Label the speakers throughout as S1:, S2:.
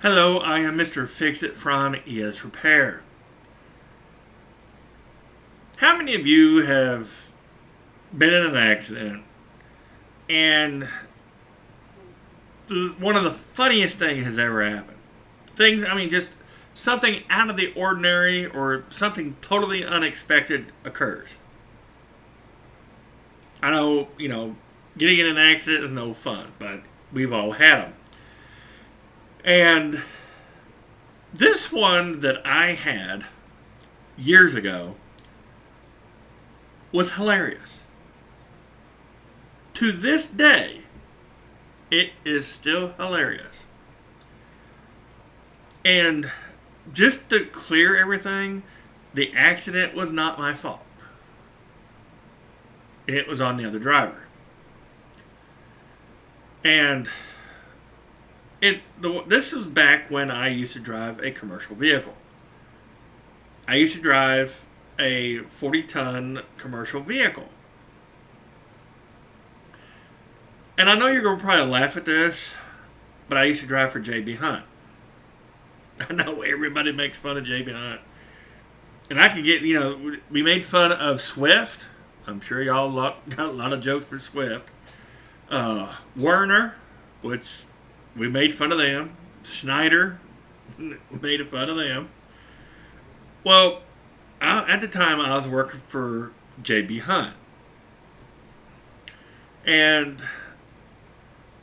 S1: Hello, I am Mr. Fix-It from ES Repair. How many of you have been in an accident and one of the funniest things has ever happened? Just something out of the ordinary or something totally unexpected occurs. I know, getting in an accident is no fun, but we've all had them. And this one that I had years ago was hilarious. To this day, it is still hilarious. And just to clear everything, the accident was not my fault. It was on the other driver. And this was back when I used to drive a commercial vehicle. I used to drive a 40-ton commercial vehicle. And I know you're going to probably laugh at this, but I used to drive for J.B. Hunt. I know everybody makes fun of J.B. Hunt. And I could get, we made fun of Swift. I'm sure y'all got a lot of jokes for Swift. Werner, which we made fun of them. Schneider, we made fun of them. Well, at the time I was working for J.B. Hunt. And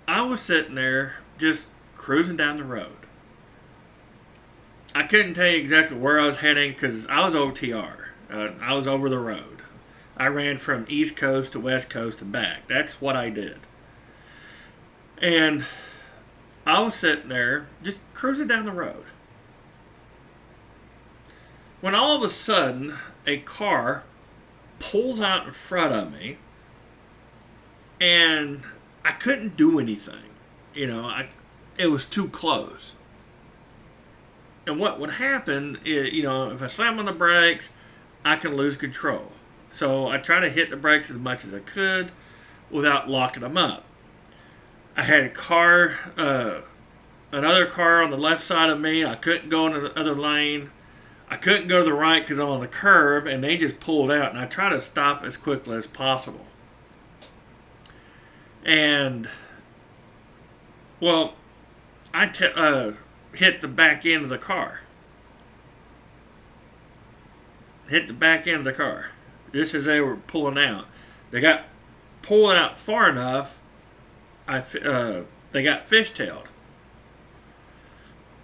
S1: I was sitting there just cruising down the road. I couldn't tell you exactly where I was heading because I was OTR. I was over the road. I ran from East Coast to West Coast and back. That's what I did. And I was sitting there just cruising down the road. When all of a sudden, a car pulls out in front of me and I couldn't do anything. It was too close. And what would happen is, if I slam on the brakes, I can lose control. So I try to hit the brakes as much as I could without locking them up. I had another car on the left side of me. I couldn't go into the other lane. I couldn't go to the right because I'm on the curb, and they just pulled out. And I tried to stop as quickly as possible. And, well, I hit the back end of the car. Just as they were pulling out. They got pulled out far enough, they got fishtailed.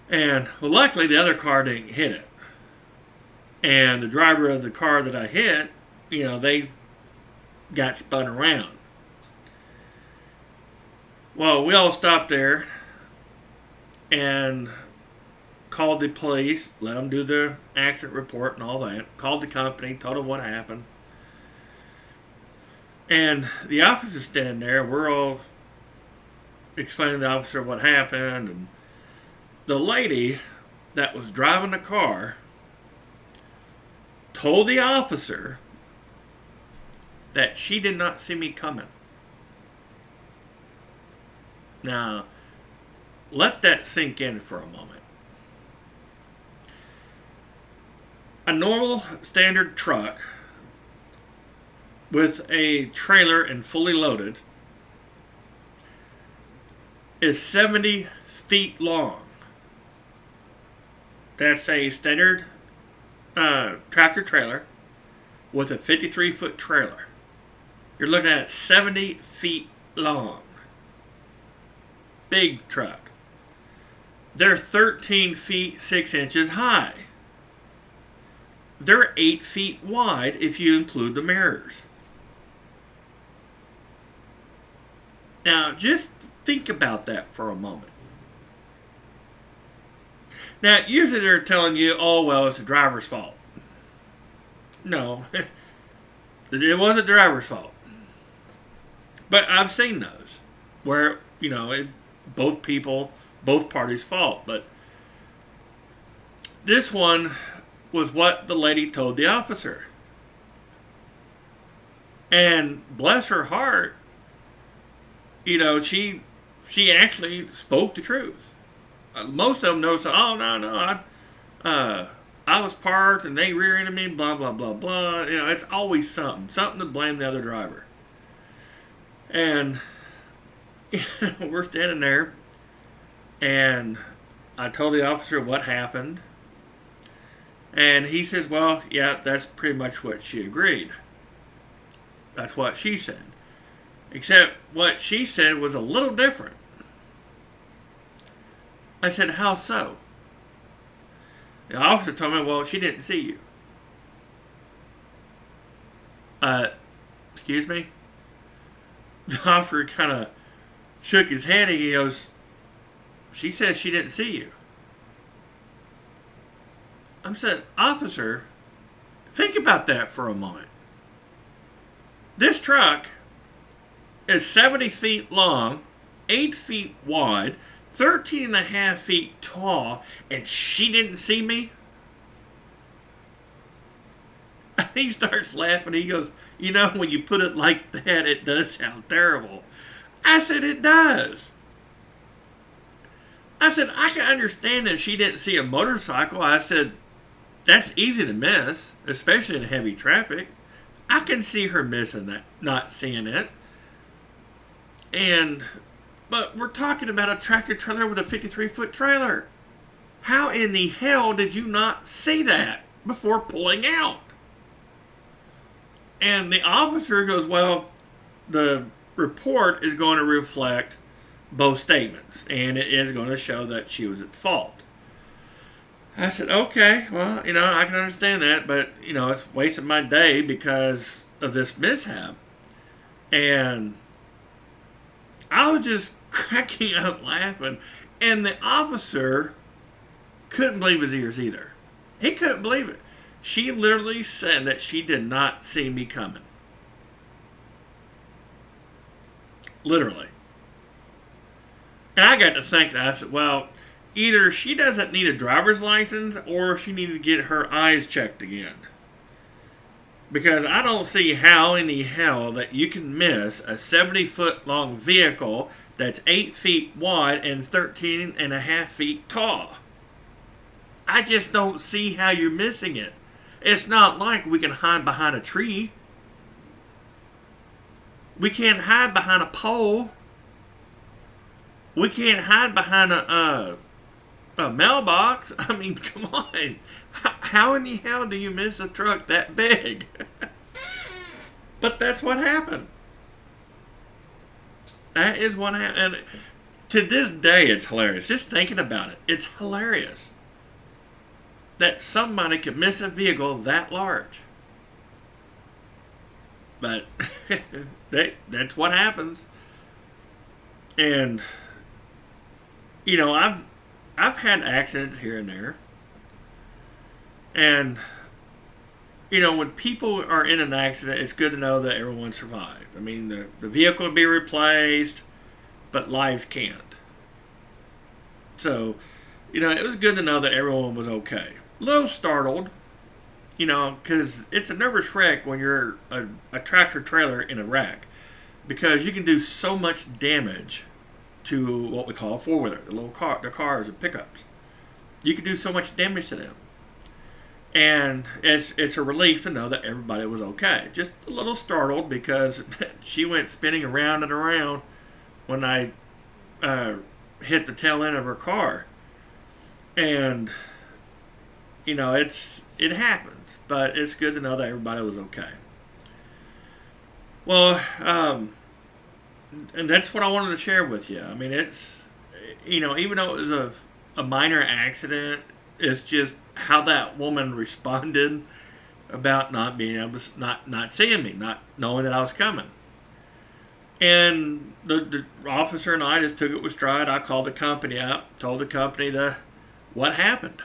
S1: And, well, luckily the other car didn't hit it. And the driver of the car that I hit, they got spun around. Well, we all stopped there and called the police, let them do the accident report and all that. Called the company, told them what happened. And the officer's standing there. We're all explaining to the officer what happened. And the lady that was driving the car told the officer that she did not see me coming. Now, let that sink in for a moment. A normal standard truck with a trailer and fully loaded is 70 feet long. That's a standard tractor trailer with a 53-foot trailer. You're looking at 70 feet long. Big truck. They're 13 feet 6 inches high. They're 8 feet wide if you include the mirrors. Now, just think about that for a moment. Now, usually they're telling you, oh, well, it's the driver's fault. No, it wasn't the driver's fault. But I've seen those where, both parties' fault. But this one was what the lady told the officer. And bless her heart, she actually spoke the truth. most of them know. So, oh no, no, I was parked and they rear-ended me. Blah blah blah blah. You know, it's always something to blame the other driver. And we're standing there, and I told the officer what happened, and he says, "Well, yeah, that's pretty much what she agreed. That's what she said." Except what she said was a little different. I said, "How so?" The officer told me, "Well, she didn't see you." Uh, Excuse me? The officer kind of shook his head and he goes, "She says she didn't see you." I said, "Officer, think about that for a moment. This truck is 70 feet long, 8 feet wide, 13 and a half feet tall, and she didn't see me?" And he starts laughing. He goes, "You know, when you put it like that, it does sound terrible." I said, "It does." I said, "I can understand that she didn't see a motorcycle." I said, "That's easy to miss, especially in heavy traffic. I can see her missing that, not seeing it. But we're talking about a tractor trailer with a 53-foot trailer. How in the hell did you not see that before pulling out?" And the officer goes, "Well, the report is going to reflect both statements, and it is going to show that she was at fault." I said, "Okay, well, I can understand that, but, it's wasting my day because of this mishap." And I was just cracking up laughing. And the officer couldn't believe his ears either. He couldn't believe it. She literally said that she did not see me coming. Literally. And I got to thinking, I said, well, either she doesn't need a driver's license or she needs to get her eyes checked again. Because I don't see how in the hell that you can miss a 70-foot long vehicle that's 8 feet wide and 13 and a half feet tall. I just don't see how you're missing it. It's not like we can hide behind a tree. We can't hide behind a pole. We can't hide behind a mailbox. I mean, come on. How in the hell do you miss a truck that big? But that's what happened. That is what happened. And to this day, it's hilarious. Just thinking about it, it's hilarious that somebody could miss a vehicle that large. But that's what happens. And I've had accidents here and there. And when people are in an accident, it's good to know that everyone survived. I mean, the vehicle will be replaced, but lives can't. So, it was good to know that everyone was okay. A little startled, because it's a nervous wreck when you're a tractor trailer in a wreck, because you can do so much damage to what we call a four-wheeler, the cars and pickups. You can do so much damage to them. And it's a relief to know that everybody was okay. Just a little startled because she went spinning around and around when I hit the tail end of her car. And it happens, but it's good to know that everybody was okay. Well, and that's what I wanted to share with you. I mean, it's even though it was a minor accident, it's just how that woman responded about not being able to, not seeing me, not knowing that I was coming. And the officer and I just took it with stride. I called the company up, told the company what happened,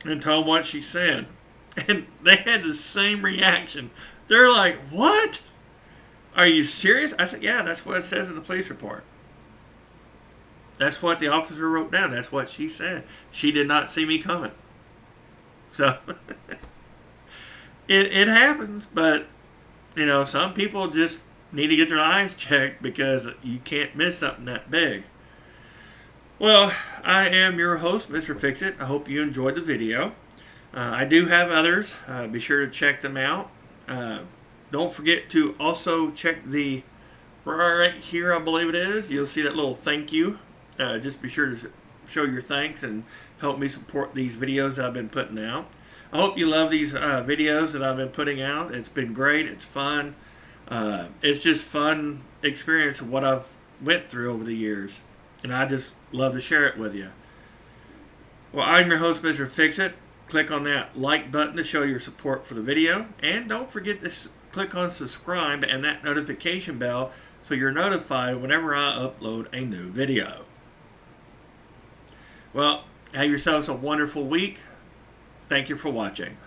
S1: and told them what she said. And they had the same reaction. They're like, "What? Are you serious?" I said, "Yeah, that's what it says in the police report. That's what the officer wrote down. That's what she said. She did not see me coming." So it happens, but some people just need to get their eyes checked because you can't miss something that big. Well, I am your host, Mr. Fixit. I hope you enjoyed the video. I do have others. Be sure to check them out. Uh, don't forget to also check the right here, I believe it is. You'll see that little thank you. Just be sure to show your thanks and help me support these videos that I've been putting out. I hope you love these videos that I've been putting out. It's been great. It's fun. It's just fun experience of what I've went through over the years, and I just love to share it with you. Well, I'm your host, Mr. Fixit. Click on that like button to show your support for the video, and don't forget to click on subscribe and that notification bell so you're notified whenever I upload a new video. Well, have yourselves a wonderful week. Thank you for watching.